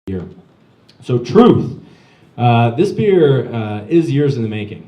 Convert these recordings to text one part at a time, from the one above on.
beer. So Truth. This beer is years in the making.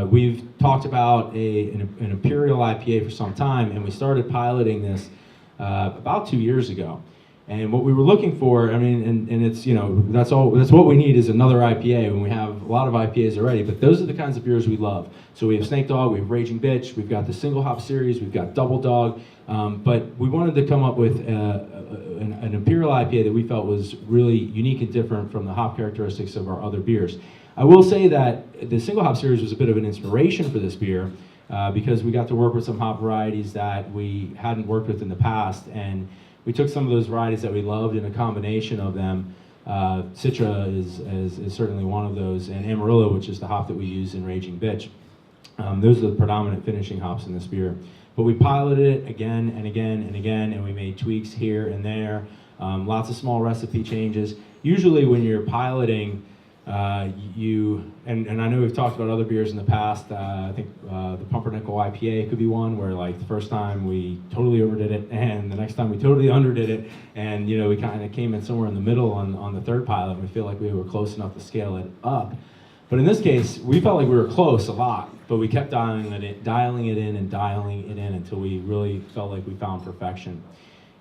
We've talked about an Imperial IPA for some time, and we started piloting this about 2 years ago. And what we were looking for, I mean, and it's, you know, that's what we need is another IPA when we have a lot of IPAs already, but those are the kinds of beers we love. So we have Snake Dog, we have Raging Bitch, we've got the single hop series, we've got Double Dog, but we wanted to come up with an Imperial IPA that we felt was really unique and different from the hop characteristics of our other beers. I will say that the single hop series was a bit of an inspiration for this beer because we got to work with some hop varieties that we hadn't worked with in the past, and we took some of those varieties that we loved in a combination of them. Citra is certainly one of those, and Amarillo, which is the hop that we use in Raging Bitch. Those are the predominant finishing hops in this beer. But we piloted it again and again and again, and we made tweaks here and there, lots of small recipe changes. Usually when you're piloting, and I know we've talked about other beers in the past. I think the Pumpernickel IPA could be one where, like, the first time we totally overdid it, and the next time we totally underdid it, and, you know, we kind of came in somewhere in the middle on the third pilot, and we feel like we were close enough to scale it up. But in this case, we felt like we were close a lot, but we kept dialing it in until we really felt like we found perfection.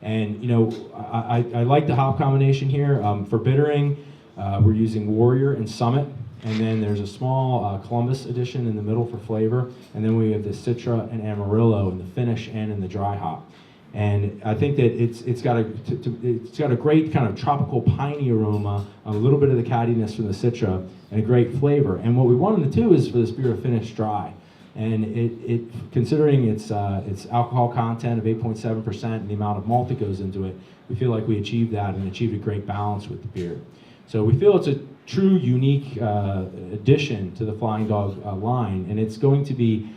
And, you know, I like the hop combination here. For bittering, we're using Warrior and Summit, and then there's a small Columbus edition in the middle for flavor, and then we have the Citra and Amarillo in the finish and in the dry hop. And I think that it's got a great kind of tropical piney aroma, a little bit of the cattiness from the Citra, and a great flavor. And what we wanted to do is for this beer to finish dry. And considering its alcohol content of 8.7% and the amount of malt that goes into it, we feel like we achieved that and achieved a great balance with the beer. So we feel it's a true unique addition to the Flying Dog line, and it's going to be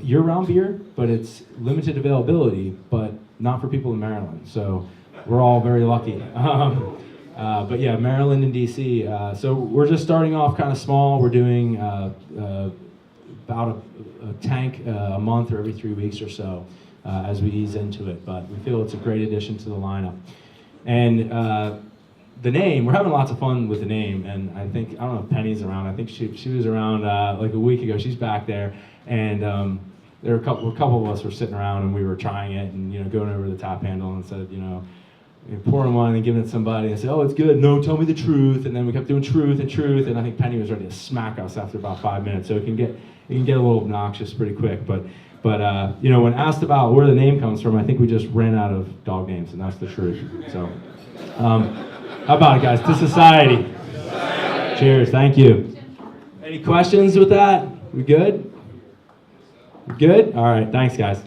year-round beer, but it's limited availability, but not for people in Maryland. So we're all very lucky. But yeah, Maryland and DC. So we're just starting off kind of small. We're doing about a tank a month or every 3 weeks or so as we ease into it. But we feel it's a great addition to the lineup. And the name, we're having lots of fun with the name, and I don't know if Penny's around. I think she was around like a week ago. She's back there, and there were a couple of us were sitting around, and we were trying it, and, you know, going over the tap handle and said, you know, pouring one and giving it to somebody and said, oh, it's good. No, tell me the truth. And then we kept doing truth, and I think Penny was ready to smack us after about 5 minutes. So it can get a little obnoxious pretty quick. But you know, when asked about where the name comes from, I think we just ran out of dog names, and that's the truth. So. How about it, guys? To Society. Cheers. Thank you. Any questions with that? We good? We good? All right. Thanks, guys.